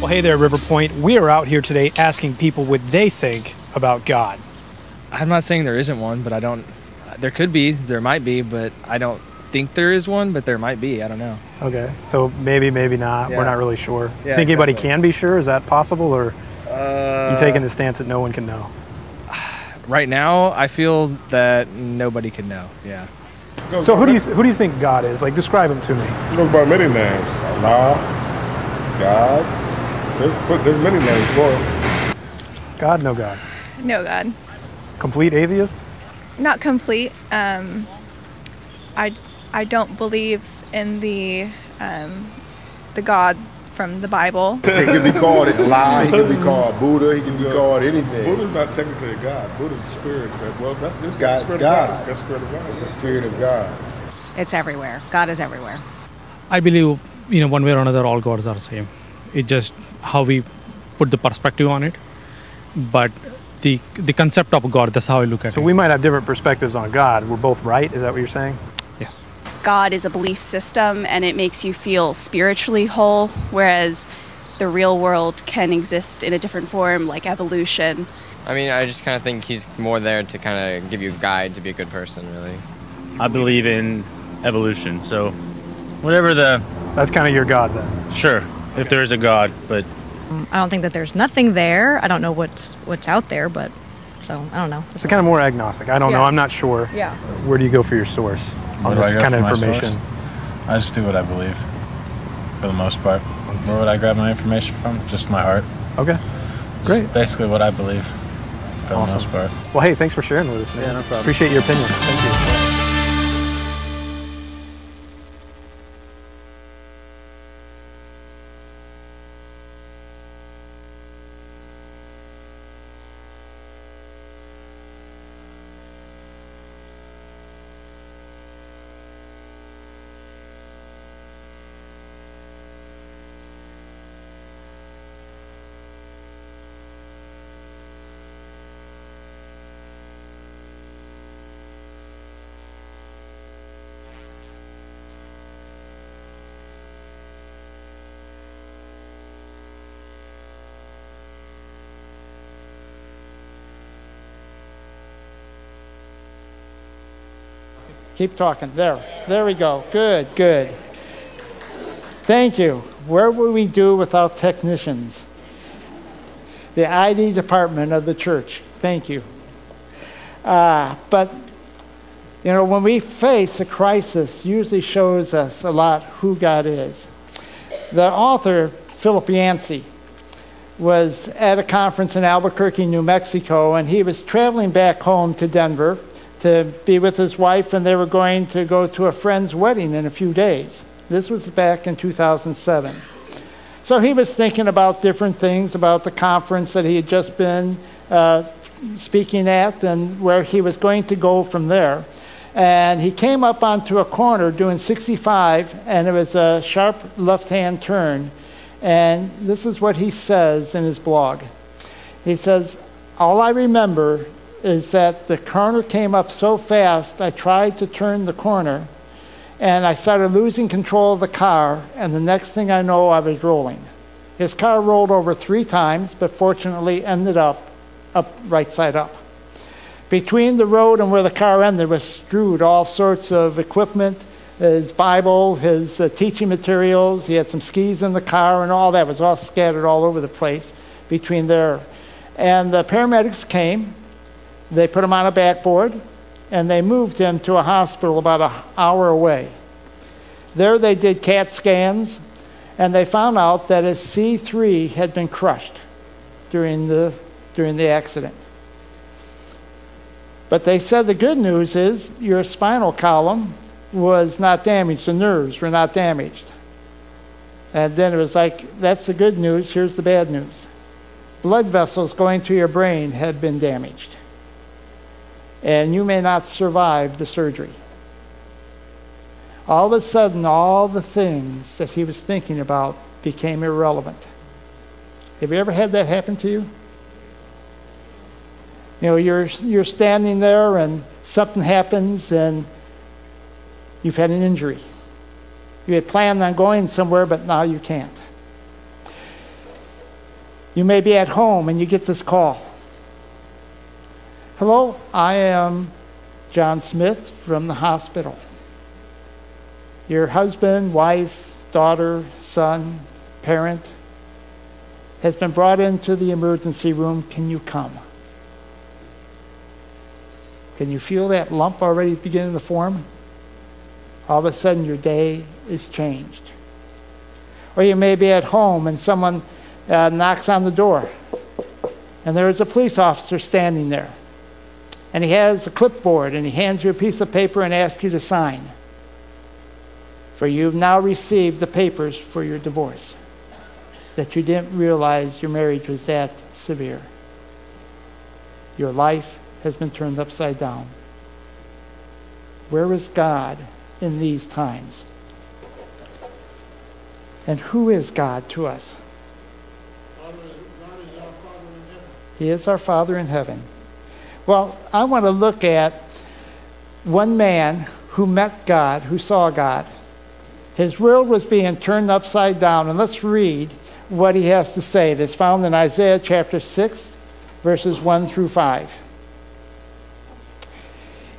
Well, hey there, River Point. We are out here today asking people what they think about God. I'm not saying there isn't one, but I don't. There could be, there might be, but I don't think there is one, but there might be. I don't know. Okay, so maybe, maybe not. Yeah. We're not really sure. Yeah, Think anybody exactly. can be sure? Is that possible, or you taking the stance that no one can know? Right now, I feel that nobody can know. Yeah. So who do you think God is? Like, describe him to me. He goes by many names. Allah, God. There's many names for him. God, no God. No God. Complete atheist? Not complete. I don't believe in the God from the Bible. He can be called Allah, he can be called Buddha, he can be called anything. Buddha's not technically a God. Buddha's a spirit. That's this God's spirit God. of God. That's spirit of God. It's the spirit of God. It's everywhere. God is everywhere. I believe, one way or another, all gods are the same. It's just how we put the perspective on it. But the concept of God, that's how I look at it. So we might have different perspectives on God. We're both right? Is that what you're saying? Yes. God is a belief system and it makes you feel spiritually whole, whereas the real world can exist in a different form, like evolution. I mean, I just kind of think he's more there to kind of give you a guide to be a good person, really. I believe in evolution, so whatever the... That's kind of your God then? Sure, if there is a God, but... I don't think that there's nothing there. I don't know what's out there, but so I don't know. It's kind of more agnostic. I don't know. I'm not sure. Yeah. Where do you go for your source on this kind of information? I just do what I believe, for the most part. Where would I grab my information from? Just my heart. Okay. Great. Just basically what I believe, for the most part. Well, hey, thanks for sharing with us, man. Yeah, no problem. Appreciate your opinion. Thank you. Keep talking. There we go. Good, good. Thank you. Where would we do without technicians? The ID department of the church. Thank you. But, when we face a crisis, usually shows us a lot who God is. The author, Philip Yancey, was at a conference in Albuquerque, New Mexico, and he was traveling back home to Denver to be with his wife, and they were going to go to a friend's wedding in a few days. This was back in 2007. So he was thinking about different things, about the conference that he had just been speaking at and where he was going to go from there. And he came up onto a corner doing 65, and it was a sharp left-hand turn. And this is what he says in his blog. He says, "All I remember is that the corner came up so fast, I tried to turn the corner, and I started losing control of the car, and the next thing I know, I was rolling." His car rolled over 3 times, but fortunately ended up right side up. Between the road and where the car ended was strewed all sorts of equipment, his Bible, his teaching materials. He had some skis in the car, and all that was all scattered all over the place between there. And the paramedics came. They put him on a backboard, and they moved him to a hospital about an hour away. There they did CAT scans, and they found out that his C3 had been crushed during the accident. But they said the good news is your spinal column was not damaged, the nerves were not damaged. And then it was like, that's the good news, here's the bad news. Blood vessels going to your brain had been damaged, and you may not survive the surgery. All of a sudden, all the things that he was thinking about became irrelevant. Have you ever had that happen to you? You're standing there and something happens and you've had an injury. You had planned on going somewhere, but now you can't. You may be at home and you get this call. Hello, I am John Smith from the hospital. Your husband, wife, daughter, son, parent has been brought into the emergency room. Can you come? Can you feel that lump already beginning to form? All of a sudden your day is changed. Or you may be at home and someone knocks on the door and there is a police officer standing there. And he has a clipboard and he hands you a piece of paper and asks you to sign. For you've now received the papers for your divorce. That you didn't realize your marriage was that severe. Your life has been turned upside down. Where is God in these times? And who is God to us? He is our Father in heaven. Well, I want to look at one man who met God, who saw God. His world was being turned upside down. And let's read what he has to say. It is found in Isaiah chapter 6, verses 1 through 5.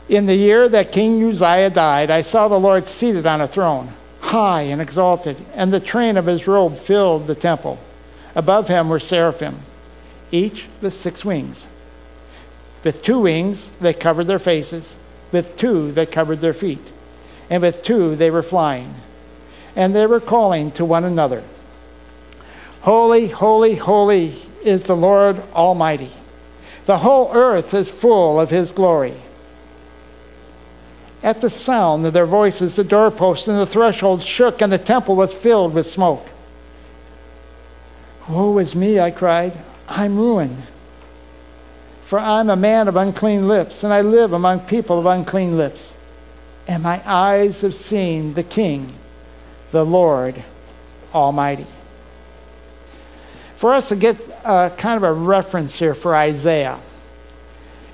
In the year that King Uzziah died, I saw the Lord seated on a throne, high and exalted, and the train of his robe filled the temple. Above him were seraphim, each with 6 wings. With 2 wings they covered their faces, with 2 they covered their feet, and with 2 they were flying. And they were calling to one another, Holy, holy, holy is the Lord Almighty. The whole earth is full of his glory. At the sound of their voices, the doorposts and the threshold shook, and the temple was filled with smoke. Woe is me, I cried. I'm ruined. For I'm a man of unclean lips, and I live among people of unclean lips. And my eyes have seen the King, the Lord Almighty. For us to get kind of a reference here for Isaiah,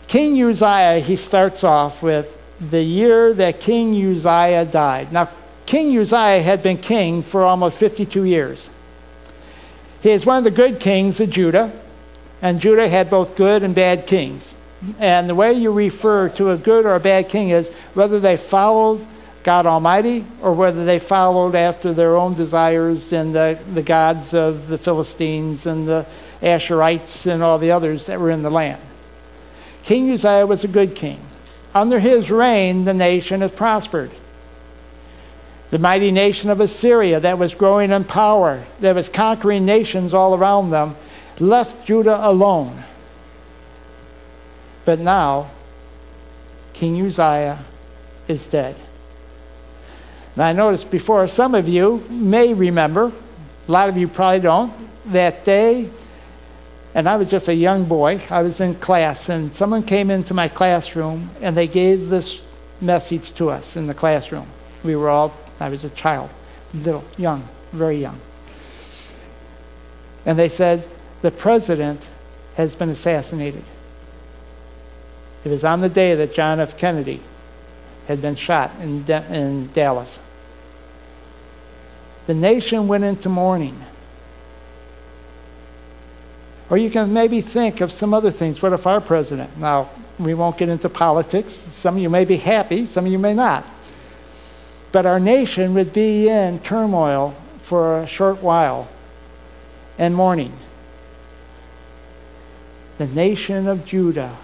King Uzziah, he starts off with the year that King Uzziah died. Now, King Uzziah had been king for almost 52 years. He is one of the good kings of Judah, and Judah had both good and bad kings. And the way you refer to a good or a bad king is whether they followed God Almighty or whether they followed after their own desires and the gods of the Philistines and the Asherites and all the others that were in the land. King Uzziah was a good king. Under his reign, the nation has prospered. The mighty nation of Assyria that was growing in power, that was conquering nations all around them, left Judah alone. But now, King Uzziah is dead. Now I noticed before, some of you may remember, a lot of you probably don't, that day, and I was just a young boy, I was in class, and someone came into my classroom and they gave this message to us in the classroom. I was a child, little, young, very young. And they said, the president has been assassinated. It was on the day that John F. Kennedy had been shot in Dallas. The nation went into mourning. Or you can maybe think of some other things. What if our president? Now, we won't get into politics. Some of you may be happy, some of you may not. But our nation would be in turmoil for a short while and mourning. The nation of Judah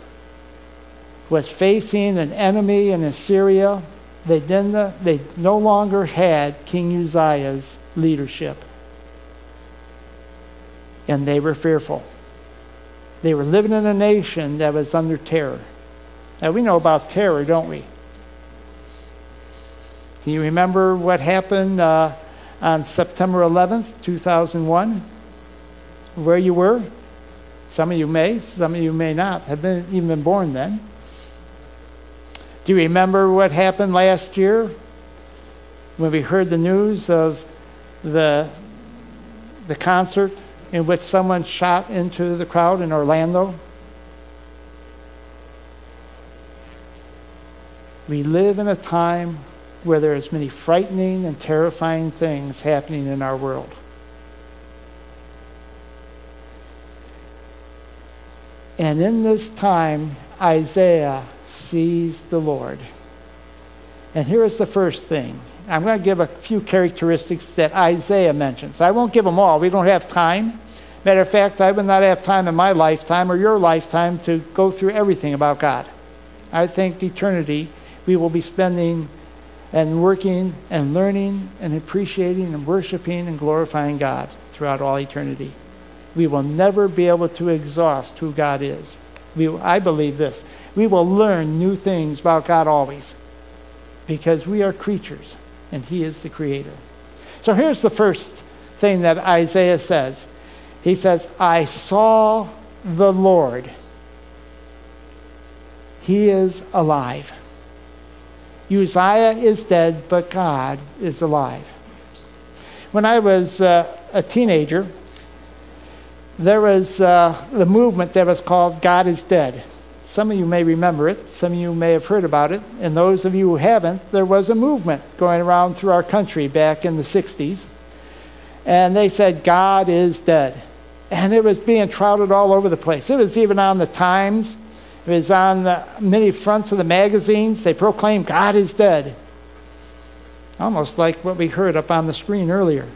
was facing an enemy in Assyria. They no longer had King Uzziah's leadership. And they were fearful. They were living in a nation that was under terror. Now we know about terror, don't we? Can you remember what happened on September 11th, 2001? Where you were? Some of you may, some of you may not have even been born then. Do you remember what happened last year when we heard the news of the concert in which someone shot into the crowd in Orlando? We live in a time where there's many frightening and terrifying things happening in our world. And in this time, Isaiah sees the Lord. And here is the first thing. I'm going to give a few characteristics that Isaiah mentions. I won't give them all. We don't have time. Matter of fact, I would not have time in my lifetime or your lifetime to go through everything about God. I think eternity we will be spending and working and learning and appreciating and worshiping and glorifying God throughout all eternity. We will never be able to exhaust who God is. I believe this. We will learn new things about God always because we are creatures and He is the Creator. So here's the first thing that Isaiah says. He says, I saw the Lord. He is alive. Uzziah is dead, but God is alive. When I was a teenager, there was the movement that was called God is Dead. Some of you may remember it. Some of you may have heard about it. And those of you who haven't, there was a movement going around through our country back in the 60s. And they said, God is dead. And it was being touted all over the place. It was even on the Times. It was on the many fronts of the magazines. They proclaimed God is dead. Almost like what we heard up on the screen earlier.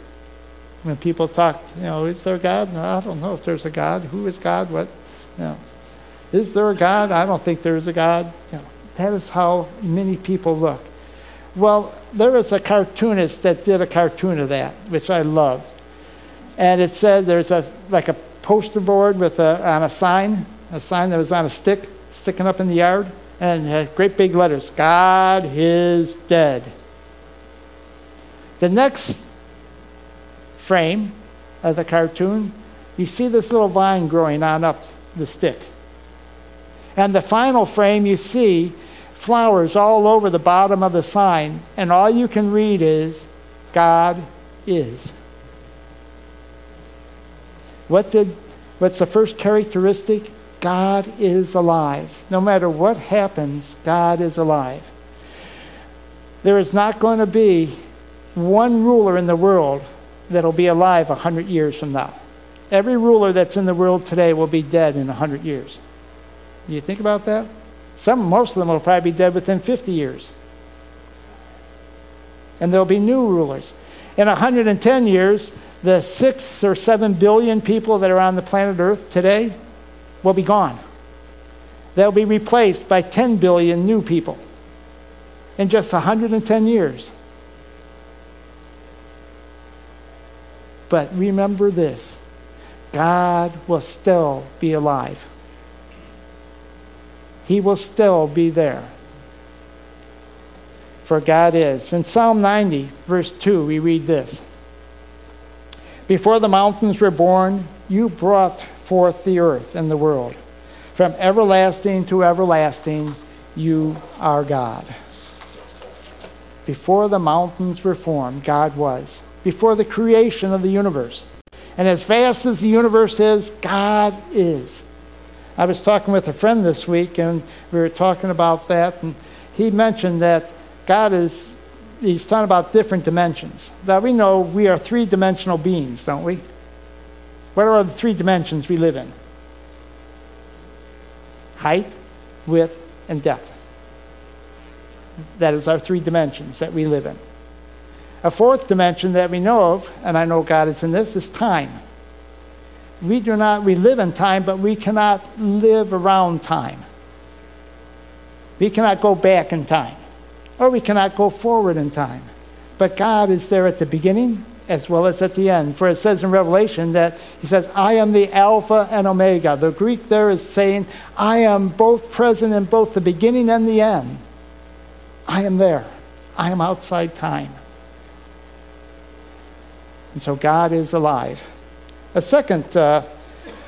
When people talked, is there a God? No, I don't know if there's a God. Who is God? What? Is there a God? I don't think there is a God. That is how many people look. Well, there was a cartoonist that did a cartoon of that, which I loved. And it said there's a poster board with on a sign that was on a stick, sticking up in the yard, and had great big letters, God is dead. The next frame of the cartoon, you see this little vine growing on up the stick. And the final frame, you see flowers all over the bottom of the sign, and all you can read is, God is. What's the first characteristic? God is alive. No matter what happens, God is alive. There is not going to be one ruler in the world that'll be alive 100 years from now. Every ruler that's in the world today will be dead in 100 years. Do you think about that? Most of them will probably be dead within 50 years. And there'll be new rulers. In 110 years, the 6 or 7 billion people that are on the planet Earth today will be gone. They'll be replaced by 10 billion new people in just 110 years. But remember this, God will still be alive. He will still be there. For God is. In Psalm 90, verse 2, we read this. Before the mountains were born, you brought forth the earth and the world. From everlasting to everlasting, you are God. Before the mountains were formed, God was. Before the creation of the universe. And as vast as the universe is, God is. I was talking with a friend this week, and we were talking about that, and he mentioned that God is, he's talking about different dimensions. Now we know we are three-dimensional beings, don't we? What are the three dimensions we live in? Height, width, and depth. That is our three dimensions that we live in. A fourth dimension that we know of, and I know God is in this, is time. We live in time, but we cannot live around time. We cannot go back in time, or we cannot go forward in time. But God is there at the beginning as well as at the end. For it says in Revelation that he says, I am the Alpha and Omega. The Greek there is saying, I am both present in both the beginning and the end. I am there. I am outside time. And so God is alive. A second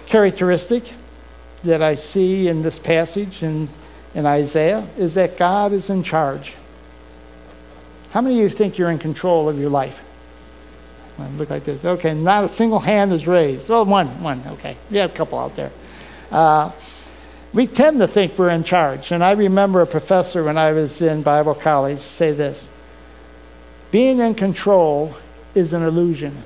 characteristic that I see in this passage in Isaiah is that God is in charge. How many of you think you're in control of your life? Well, look like this. Okay, not a single hand is raised. Well, one. Okay, we have a couple out there. We tend to think we're in charge. And I remember a professor when I was in Bible college say this. Being in control is an illusion.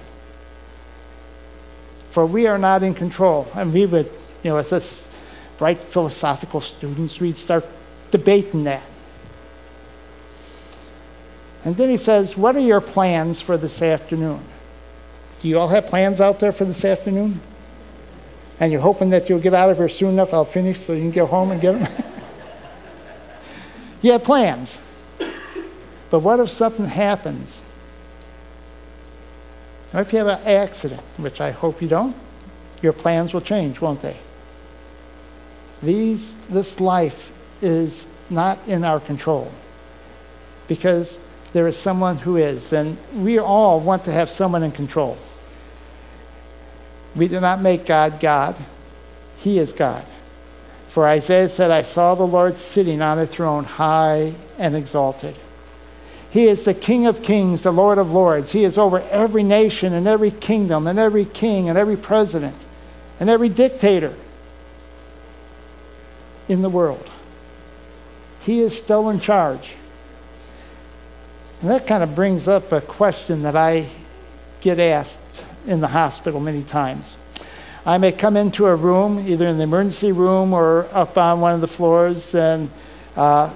For we are not in control. And we would, as this bright philosophical students, we'd start debating that. And then he says, what are your plans for this afternoon? Do you all have plans out there for this afternoon? And you're hoping that you'll get out of here soon enough, I'll finish so you can go home and get them? You have plans. But what if something happens? What if you have an accident, which I hope you don't? Your plans will change, won't they? This life is not in our control because there is someone who is, and we all want to have someone in control. We do not make God God. He is God. For Isaiah said, I saw the Lord sitting on a throne, high and exalted. He is the King of kings, the Lord of lords. He is over every nation and every kingdom and every king and every president and every dictator in the world. He is still in charge. And that kind of brings up a question that I get asked in the hospital many times. I may come into a room, either in the emergency room or up on one of the floors, and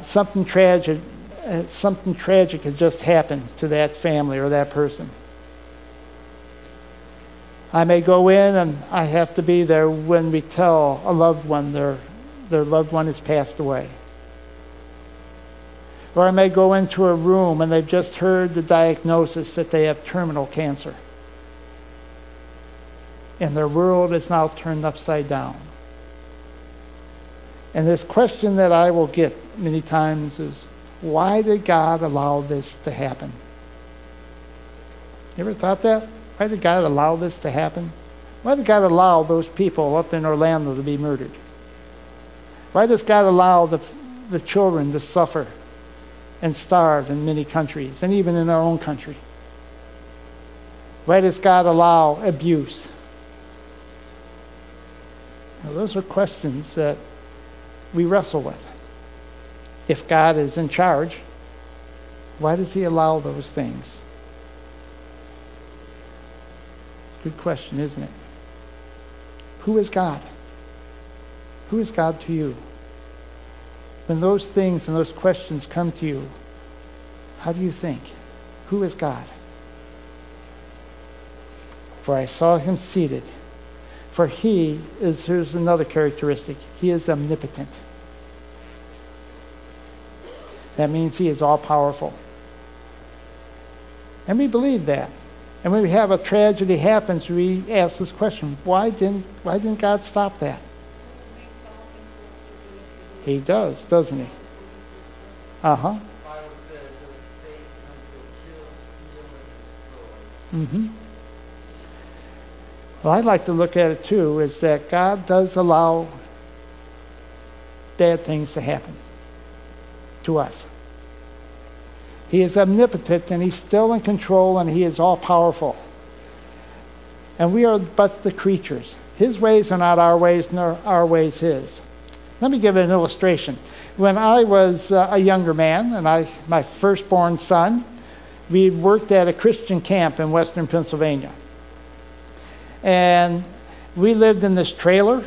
something tragic has just happened to that family or that person. I may go in and I have to be there when we tell a loved one their loved one has passed away. Or I may go into a room and they've just heard the diagnosis that they have terminal cancer. And their world is now turned upside down. And this question that I will get many times is, why did God allow this to happen? You ever thought that? Why did God allow this to happen? Why did God allow those people up in Orlando to be murdered? Why does God allow the children to suffer and starve in many countries, and even in our own country? Why does God allow abuse? Now, those are questions that we wrestle with. If God is in charge, why does he allow those things? Good question, isn't it? Who is God? Who is God to you? When those things and those questions come to you, how do you think? Who is God? For I saw him seated. For he is, here's another characteristic, he is omnipotent. That means he is all-powerful. And we believe that. And when we have a tragedy happens, we ask this question, why didn't God stop that? He does, doesn't he? Uh-huh. Mm-hmm. Well, I'd like to look at it too, is that God does allow bad things to happen to us. He is omnipotent and he's still in control and he is all-powerful. And we are but the creatures. His ways are not our ways, nor our ways his. Let me give an illustration. When I was a younger man, and my firstborn son, we worked at a Christian camp in western Pennsylvania. And we lived in this trailer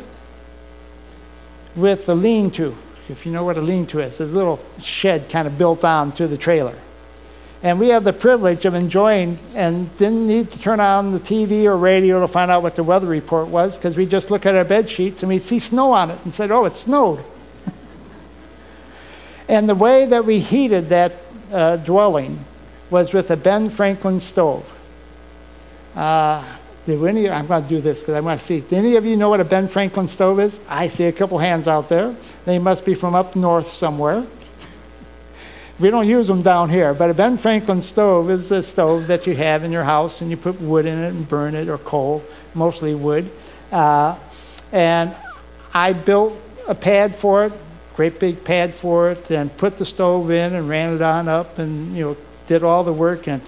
with a lean-to. If you know what a lean-to is, it's a little shed kind of built on to the trailer. And we had the privilege of enjoying and didn't need to turn on the TV or radio to find out what the weather report was, because we just look at our bed sheets and we'd see snow on it and said, oh, it snowed. And the way that we heated that dwelling was with a Ben Franklin stove. I'm going to do this because I want to see. Do any of you know what a Ben Franklin stove is? I see a couple hands out there. They must be from up north somewhere. We don't use them down here, but a Ben Franklin stove is a stove that you have in your house and you put wood in it and burn it, or coal, mostly wood. And I built a pad for it, great big pad for it, and put the stove in and ran it on up and did all the work. And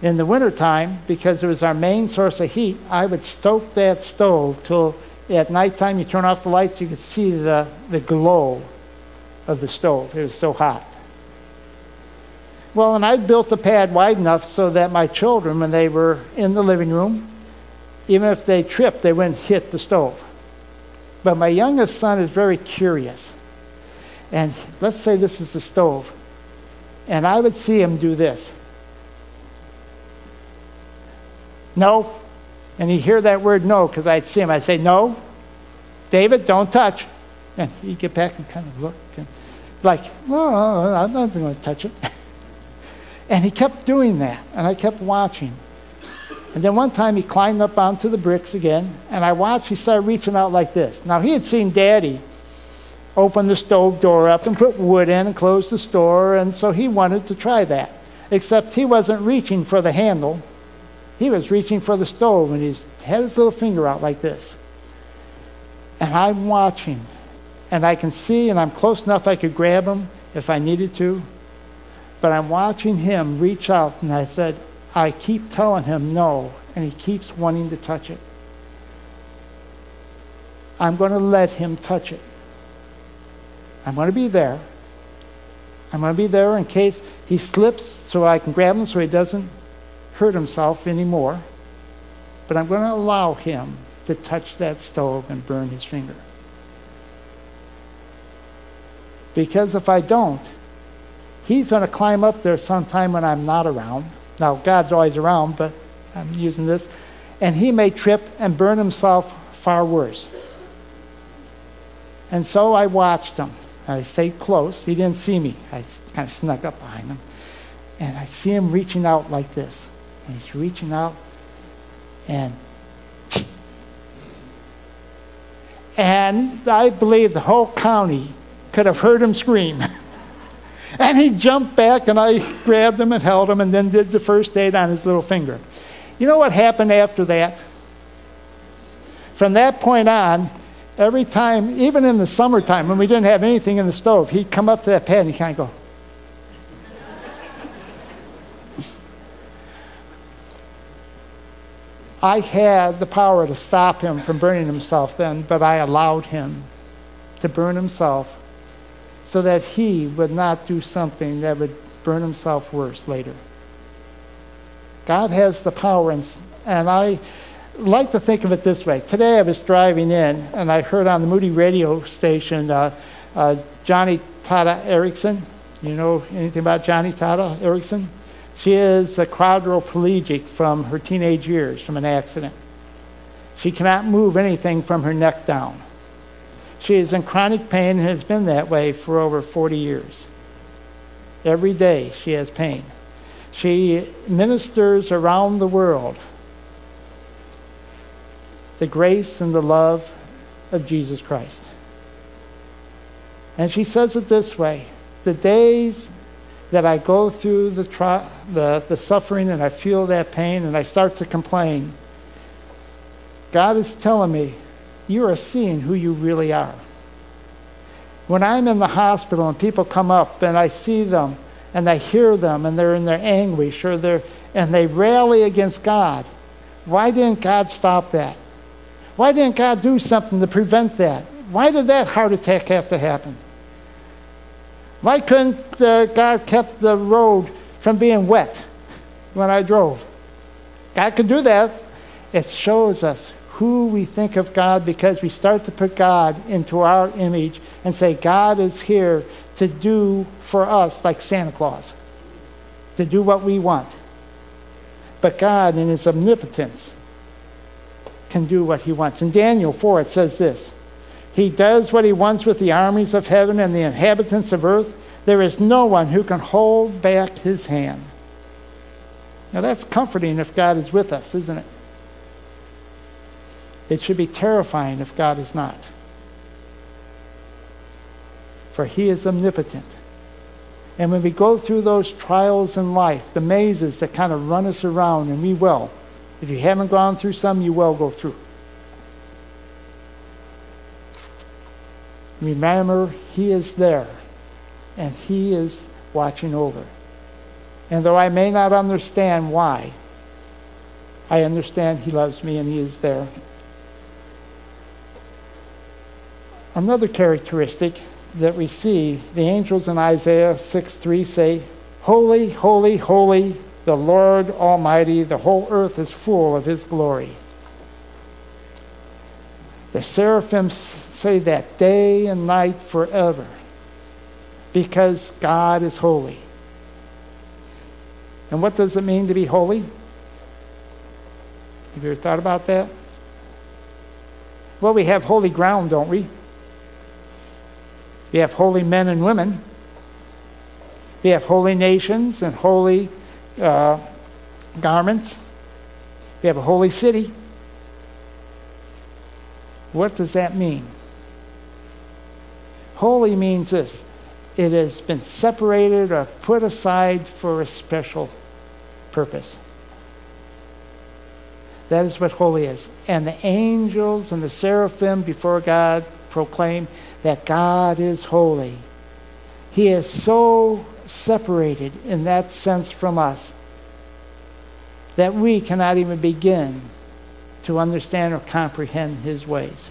in the wintertime, because it was our main source of heat, I would stoke that stove till at nighttime you turn off the lights, you could see the glow of the stove. It was so hot. Well, and I built the pad wide enough so that my children, when they were in the living room, even if they tripped, they wouldn't hit the stove. But my youngest son is very curious. And let's say this is the stove. And I would see him do this. No. And he'd hear that word no, because I'd see him. I'd say, no, David, don't touch. And he'd get back and kind of look. And like, no, I'm not going to touch it. And he kept doing that. And I kept watching. And then one time he climbed up onto the bricks again. And I watched, he started reaching out like this. Now, he had seen Daddy open the stove door up and put wood in and close the store. And so he wanted to try that. Except he wasn't reaching for the handle. He was reaching for the stove, and he had his little finger out like this. And I'm watching, and I can see, and I'm close enough I could grab him if I needed to. But I'm watching him reach out, and I said, I keep telling him no, and he keeps wanting to touch it. I'm going to let him touch it. I'm going to be there. I'm going to be there in case he slips so I can grab him so he doesn't hurt himself anymore. But I'm going to allow him to touch that stove and burn his finger. Because if I don't, he's going to climb up there sometime when I'm not around. Now, God's always around, but I'm using this. And he may trip and burn himself far worse. And so I watched him. I stayed close. He didn't see me. I kind of snuck up behind him. And I see him reaching out like this. And he's reaching out. And I believe the whole county could have heard him scream. And he jumped back, and I grabbed him and held him and then did the first aid on his little finger. You know what happened after that? From that point on, every time, even in the summertime when we didn't have anything in the stove, he'd come up to that pad and he'd kind of go. I had the power to stop him from burning himself then, but I allowed him to burn himself so that he would not do something that would burn himself worse later. God has the power, and I like to think of it this way. Today I was driving in, and I heard on the Moody radio station Johnny Tata Erickson. You know anything about Johnny Tata Erickson? She is a quadriplegic from her teenage years from an accident. She cannot move anything from her neck down. She is in chronic pain and has been that way for over 40 years. Every day she has pain. She ministers around the world the grace and the love of Jesus Christ. And she says it this way: the days that I go through the suffering and I feel that pain and I start to complain, God is telling me, you are seeing who you really are. When I'm in the hospital and people come up and I see them and I hear them and they're in their anguish and they rally against God, why didn't God stop that? Why didn't God do something to prevent that? Why did that heart attack have to happen? Why couldn't God kept the road from being wet when I drove? God could do that. It shows us who we think of God because we start to put God into our image and say God is here to do for us like Santa Claus, to do what we want. But God in his omnipotence can do what he wants. In Daniel 4 it says this: he does what he wants with the armies of heaven and the inhabitants of earth. There is no one who can hold back his hand. Now that's comforting if God is with us, isn't it? It should be terrifying if God is not. For he is omnipotent. And when we go through those trials in life, the mazes that kind of run us around, and we will. If you haven't gone through some, you will go through. Remember, he is there, and he is watching over. And though I may not understand why, I understand he loves me and he is there. Another characteristic that we see, the angels in Isaiah 6:3 say, "Holy, holy, holy, the Lord Almighty, the whole earth is full of his glory." The seraphim say that day and night forever, because God is holy. And what does it mean to be holy? Have you ever thought about that? Well, we have holy ground, don't we? We have holy men and women. We have holy nations and holy garments. We have a holy city. What does that mean? Holy means this: it has been separated or put aside for a special purpose. That is what holy is. And the angels and the seraphim before God proclaim that God is holy. He is so separated in that sense from us that we cannot even begin to understand or comprehend his ways.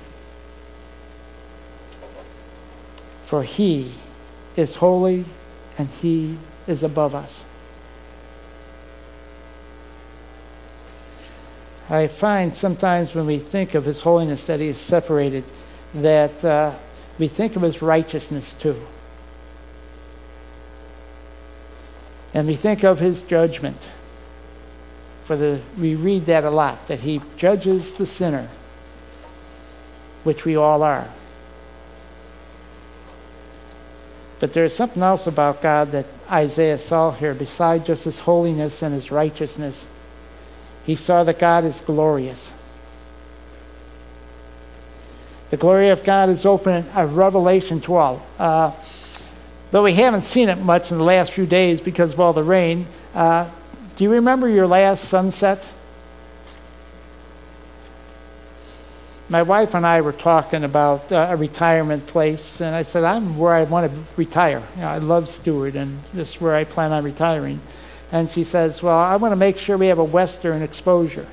For he is holy and he is above us. I find sometimes when we think of his holiness that he is separated, that we think of his righteousness too. And we think of his judgment. We read that a lot, that he judges the sinner, which we all are. But there's something else about God that Isaiah saw here, besides just his holiness and his righteousness. He saw that God is glorious. The glory of God is open, a revelation to all. Though we haven't seen it much in the last few days because of all the rain, do you remember your last sunset? My wife and I were talking about a retirement place, and I said, I'm where I want to retire. You know, I love Stewart, and this is where I plan on retiring. And she says, well, I want to make sure we have a western exposure.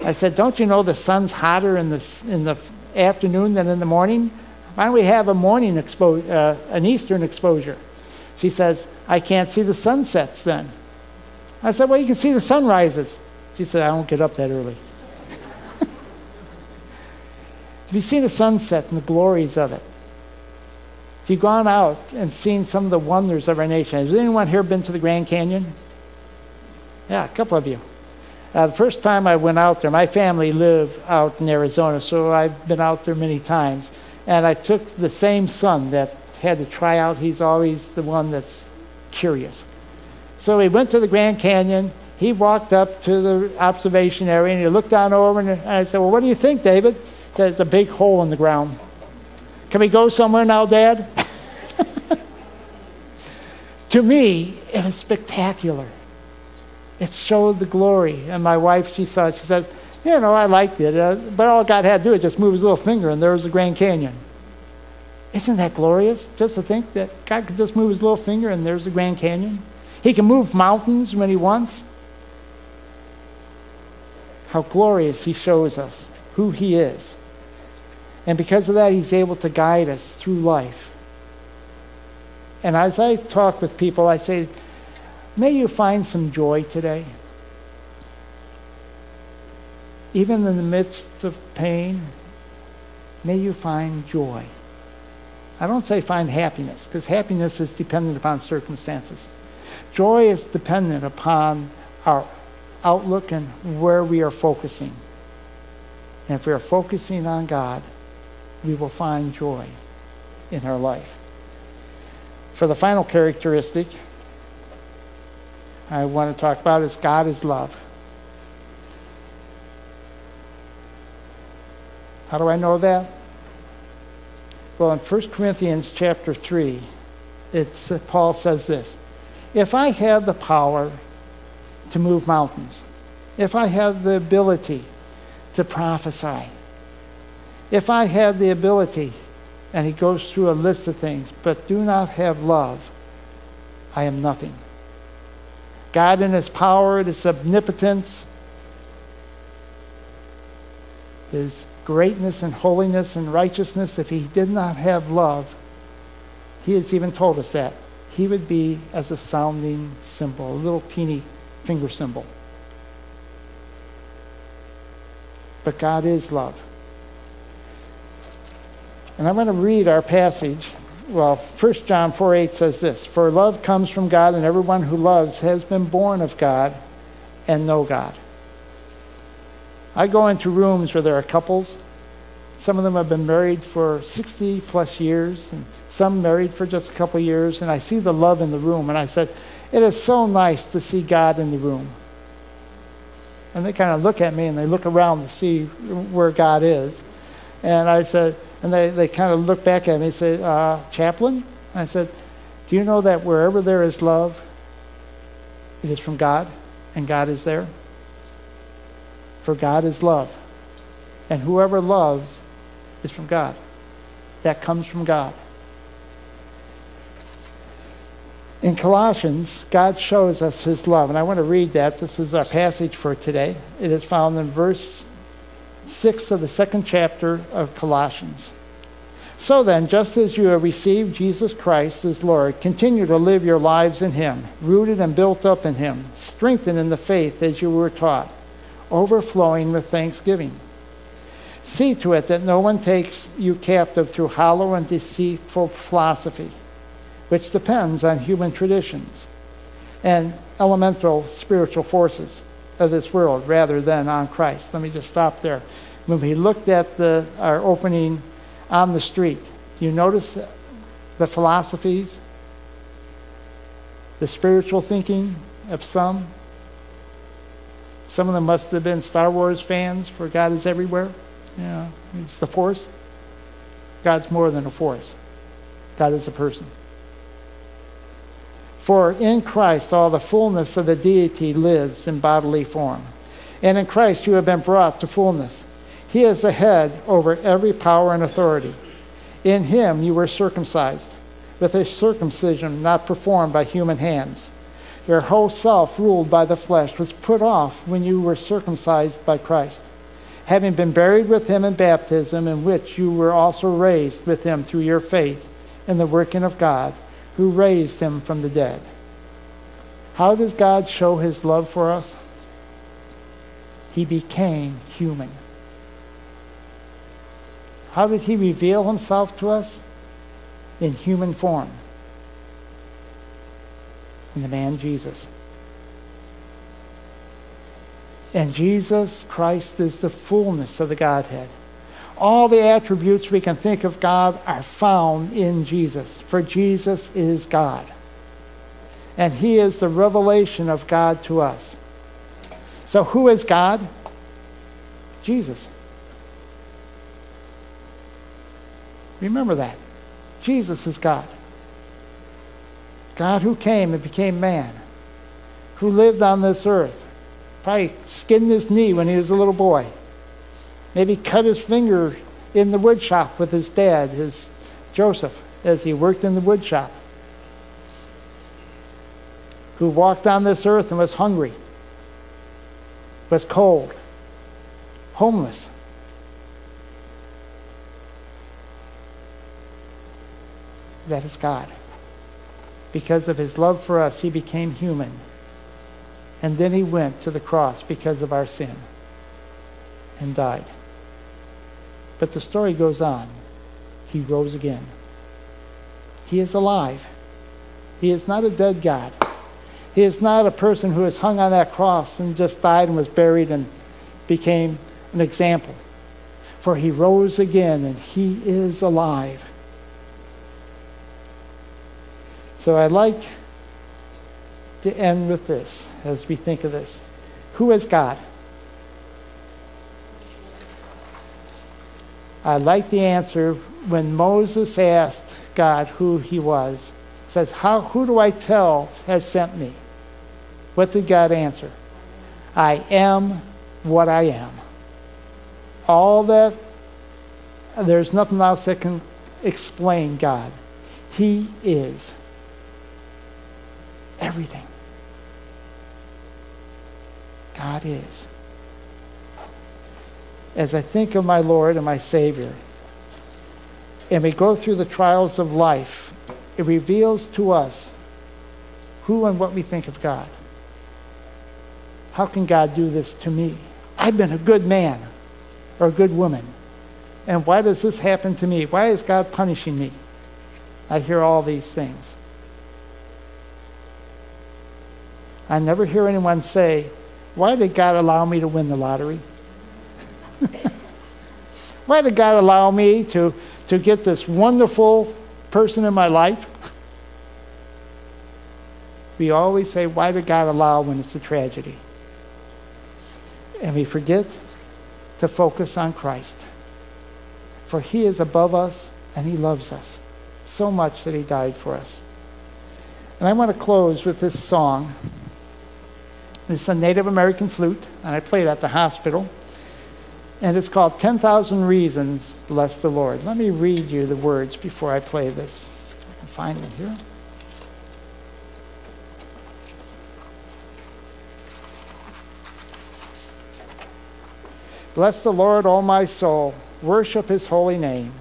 I said, don't you know the sun's hotter in the afternoon than in the morning? Why don't we have a morning an eastern exposure? She says, I can't see the sunsets then. I said, well, you can see the sunrises. She said, I don't get up that early. Have you seen a sunset and the glories of it? Have you gone out and seen some of the wonders of our nation? Has anyone here been to the Grand Canyon? Yeah, a couple of you. The first time I went out there, my family lived out in Arizona, so I've been out there many times. And I took the same son that had to try out. He's always the one that's curious. So we went to the Grand Canyon. He walked up to the observation area, and he looked down over, and I said, well, what do you think, David? He said, it's a big hole in the ground. Can we go somewhere now, Dad? To me, it was spectacular. It showed the glory. And my wife, she said, you know, I liked it. But all God had to do was just move his little finger, and there was the Grand Canyon. Isn't that glorious? Just to think that God could just move his little finger, and there's the Grand Canyon. He can move mountains when he wants. How glorious he shows us who he is. And because of that, he's able to guide us through life. And as I talk with people, I say, may you find some joy today. Even in the midst of pain, may you find joy. I don't say find happiness, because happiness is dependent upon circumstances. Joy is dependent upon our outlook and where we are focusing. And if we are focusing on God, we will find joy in our life. For the final characteristic I want to talk about is God is love. How do I know that? Well, in 1 Corinthians chapter 3, Paul says this: if I had the power to move mountains, if I had the ability to prophesy, if I had the ability, and he goes through a list of things, but do not have love, I am nothing. God in his power, his omnipotence, his greatness and holiness and righteousness, if he did not have love, he has even told us that he would be as a sounding cymbal, a little teeny finger symbol. But God is love. And I'm going to read our passage. Well, 1 John 4:8 says this, "For love comes from God, and everyone who loves has been born of God and know God." I go into rooms where there are couples. Some of them have been married for 60 plus years, and some married for just a couple of years, and I see the love in the room, and I said, it is so nice to see God in the room. And they kind of look at me, and they look around to see where God is. And I said, and they kind of look back at me and say, Chaplain? I said, do you know that wherever there is love, it is from God, and God is there? For God is love. And whoever loves is from God. That comes from God. In Colossians, God shows us his love. And I want to read that. This is our passage for today. It is found in verse 6 of the 2nd chapter of Colossians. "So then, just as you have received Jesus Christ as Lord, continue to live your lives in him, rooted and built up in him, strengthened in the faith as you were taught, overflowing with thanksgiving. See to it that no one takes you captive through hollow and deceitful philosophy, which depends on human traditions and elemental spiritual forces of this world rather than on Christ." Let me just stop there. When we looked at our opening on the street, do you notice the philosophies, the spiritual thinking of some? Some of them must have been Star Wars fans, for God is everywhere. Yeah, it's the force. God's more than a force. God is a person. "For in Christ all the fullness of the deity lives in bodily form. And in Christ you have been brought to fullness. He is the head over every power and authority. In him you were circumcised, with a circumcision not performed by human hands. Your whole self, ruled by the flesh, was put off when you were circumcised by Christ, having been buried with him in baptism, in which you were also raised with him through your faith in the working of God, who raised him from the dead." How does God show his love for us? He became human. How did he reveal himself to us? In human form. In the man Jesus. And Jesus Christ is the fullness of the Godhead. All the attributes we can think of God are found in Jesus, for Jesus is God. And he is the revelation of God to us. So who is God? Jesus. Remember that. Jesus is God. God who came and became man, who lived on this earth, probably skinned his knee when he was a little boy, maybe cut his finger in the wood shop with his dad, his Joseph, as he worked in the wood shop, who walked on this earth and was hungry, was cold, homeless. That is God. Because of his love for us, he became human. And then he went to the cross because of our sin and died. But the story goes on. He rose again. He is alive. He is not a dead God. He is not a person who is hung on that cross and just died and was buried and became an example. For he rose again and he is alive. So I'd like to end with this as we think of this. Who is God? I like the answer when Moses asked God who he was. He says, who do I tell has sent me? What did God answer? I am what I am. All that, there's nothing else that can explain God. He is everything. God is. As I think of my Lord and my Savior, and we go through the trials of life, it reveals to us who and what we think of God. How can God do this to me? I've been a good man or a good woman. And why does this happen to me? Why is God punishing me? I hear all these things. I never hear anyone say, why did God allow me to win the lottery? Why did God allow me to get this wonderful person in my life? We always say, why did God allow when it's a tragedy? And we forget to focus on Christ. For he is above us and he loves us so much that he died for us. And I want to close with this song. It's a Native American flute, and I play it at the hospital. And it's called 10,000 Reasons, Bless the Lord. Let me read you the words before I play this. If I can find it here. Bless the Lord, O my soul. Worship his holy name.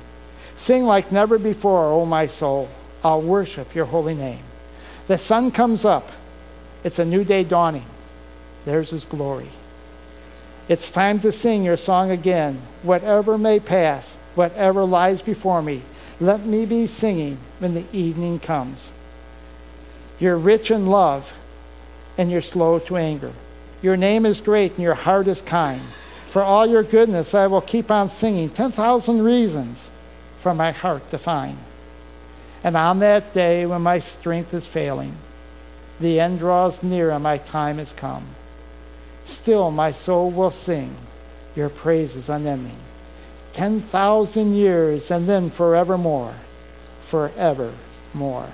Sing like never before, O my soul. I'll worship your holy name. The sun comes up. It's a new day dawning. There's his glory. It's time to sing your song again. Whatever may pass, whatever lies before me, let me be singing when the evening comes. You're rich in love, and you're slow to anger. Your name is great, and your heart is kind. For all your goodness, I will keep on singing 10,000 reasons for my heart to find. And on that day when my strength is failing, the end draws near and my time has come, still my soul will sing your praises unending. 10,000 years and then forevermore, forevermore.